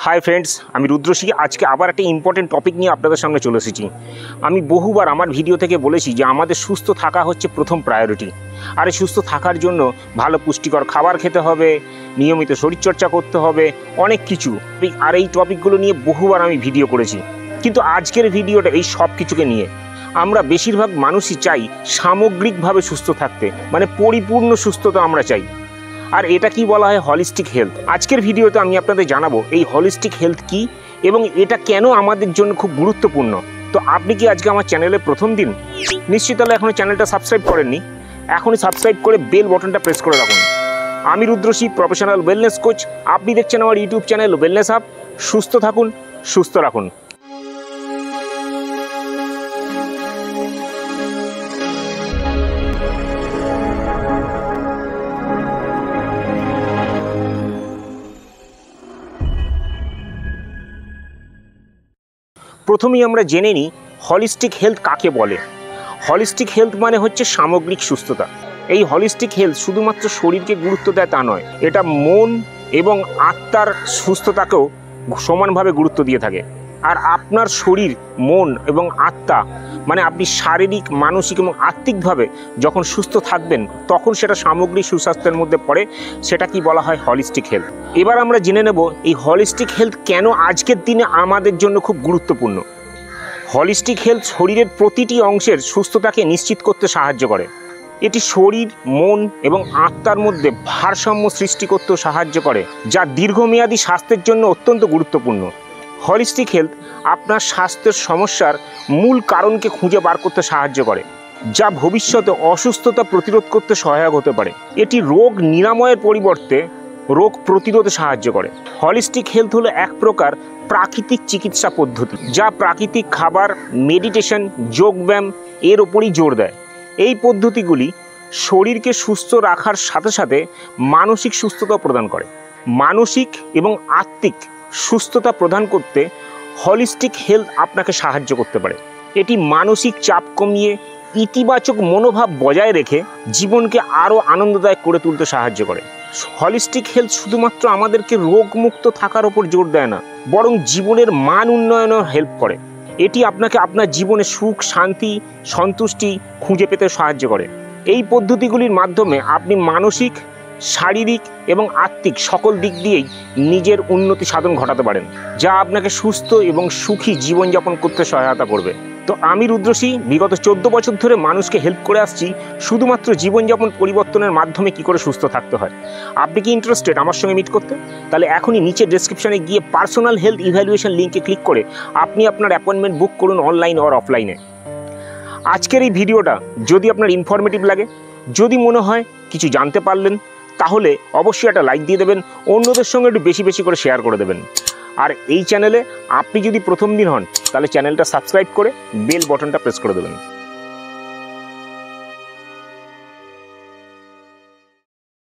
Hi friends, আমি রুদ্রশ্রী। আজকে আবার একটা ইম্পর্টেন্ট টপিক নিয়ে আপনাদের সামনে চলে এসেছি। আমি বহুবার আমার ভিডিও থেকে বলেছি যে আমাদের সুস্থ থাকা হচ্ছে প্রথম প্রায়োরিটি। আর এই সুস্থ থাকার জন্য ভালো পুষ্টিকর খাবার খেতে হবে, নিয়মিত শরীরচর্চা করতে হবে, অনেক কিছু। আর এই টপিকগুলো নিয়ে বহুবার আমি ভিডিও করেছি, কিন্তু আজকের ভিডিওটা এই সব কিছুকে নিয়ে। আমরা বেশিরভাগ মানুষই চাই সামগ্রিকভাবে সুস্থ থাকতে, মানে পরিপূর্ণ সুস্থতা আমরা চাই। আর এটা কি বলা হয় হলিস্টিক হেলথ। আজকের ভিডিওতে আমি আপনাদের জানাবো এই হলিস্টিক হেলথ কি এবং এটা কেন আমাদের জন্য খুব গুরুত্বপূর্ণ। তো আপনি কি আজকে আমার চ্যানেলে প্রথম দিন? নিশ্চিত তাহলে এখনও চ্যানেলটা সাবস্ক্রাইব করেননি, এখনই সাবস্ক্রাইব করে বেল বটনটা প্রেস করে রাখুন। আমি রুদ্রশ্রী, প্রফেশনাল ওয়েলনেস কোচ। আপনি দেখছেন আমার ইউটিউব চ্যানেল ওয়েলনেস হাব। সুস্থ থাকুন, সুস্থ রাখুন। প্রথমেই আমরা জেনে নিই হলিস্টিক হেলথ কাকে বলে। হলিস্টিক হেলথ মানে হচ্ছে সামগ্রিক সুস্থতা। এই হলিস্টিক হেলথ শুধুমাত্র শরীরকে গুরুত্ব দেয় তা নয়, এটা মন এবং আত্মার সুস্থতাকেও সমানভাবে গুরুত্ব দিয়ে থাকে। আর আপনার শরীর, মন এবং আত্মা, মানে আপনি শারীরিক, মানসিক এবং আত্মিকভাবে যখন সুস্থ থাকবেন তখন সেটা সামগ্রিক সুস্বাস্থ্যের মধ্যে পড়ে। সেটা কি বলা হয় হলিস্টিক হেলথ। এবার আমরা জেনে নেব এই হলিস্টিক হেলথ কেন আজকের দিনে আমাদের জন্য খুব গুরুত্বপূর্ণ। হলিস্টিক হেলথ শরীরের প্রতিটি অংশের সুস্থতাকে নিশ্চিত করতে সাহায্য করে। এটি শরীর, মন এবং আত্মার মধ্যে ভারসাম্য সৃষ্টি করতেও সাহায্য করে, যা দীর্ঘমেয়াদী স্বাস্থ্যের জন্য অত্যন্ত গুরুত্বপূর্ণ। হলিস্টিক হেলথ আপনার স্বাস্থ্যের সমস্যার মূল কারণকে খুঁজে বার করতে সাহায্য করে, যা ভবিষ্যতে অসুস্থতা প্রতিরোধ করতে সহায়ক হতে পারে। এটি রোগ নিরাময়ের পরিবর্তে রোগ প্রতিরোধে সাহায্য করে। হলিস্টিক হেলথ হলো এক প্রকার প্রাকৃতিক চিকিৎসা পদ্ধতি, যা প্রাকৃতিক খাবার, মেডিটেশন, যোগব্যায়াম এর ওপরই জোর দেয়। এই পদ্ধতিগুলি শরীরকে সুস্থ রাখার সাথে সাথে মানসিক সুস্থতা প্রদান করে। মানসিক এবং আত্মিক সুস্থতা প্রদান করতে হলিস্টিক হেলথ আপনাকে সাহায্য করতে পারে। এটি মানসিক চাপ কমিয়ে ইতিবাচক মনোভাব বজায় রেখে জীবনকে আরও আনন্দদায়ক করে তুলতে সাহায্য করে। হলিস্টিক হেলথ শুধুমাত্র আমাদেরকে রোগমুক্ত থাকার ওপর জোর দেয় না, বরং জীবনের মান উন্নয়নেও হেল্প করে। এটি আপনাকে আপনার জীবনে সুখ, শান্তি, সন্তুষ্টি খুঁজে পেতে সাহায্য করে। এই পদ্ধতিগুলির মাধ্যমে আপনি মানসিক, শারীরিক এবং আত্মিক সকল দিক দিয়েই নিজের উন্নতি সাধন ঘটাতে পারেন, যা আপনাকে সুস্থ এবং সুখী জীবনযাপন করতে সহায়তা করবে। তো আমি রুদ্রশ্রী বিগত 14 বছর ধরে মানুষকে হেল্প করে আসছি শুধুমাত্র জীবনযাপন পরিবর্তনের মাধ্যমে কি করে সুস্থ থাকতে হয়। আপনি কি ইন্টারেস্টেড আমার সঙ্গে মিট করতে? তাহলে এখনই নিচে ডেসক্রিপশনে গিয়ে পার্সোনাল হেলথ ইভ্যালুয়েশন লিঙ্কে ক্লিক করে আপনি আপনার অ্যাপয়েন্টমেন্ট বুক করুন, অনলাইন অর অফলাইনে। আজকের এই ভিডিওটা যদি আপনার ইনফরমেটিভ লাগে, যদি মনে হয় কিছু জানতে পারলেন, তাহলে অবশ্যই একটা লাইক দিয়ে দেবেন, অন্যদের সঙ্গে একটু বেশি বেশি করে শেয়ার করে দেবেন। আর এই চ্যানেলে আপনি যদি প্রথম দিন হন তাহলে চ্যানেলটা সাবস্ক্রাইব করে বেল বটনটা প্রেস করে দেবেন।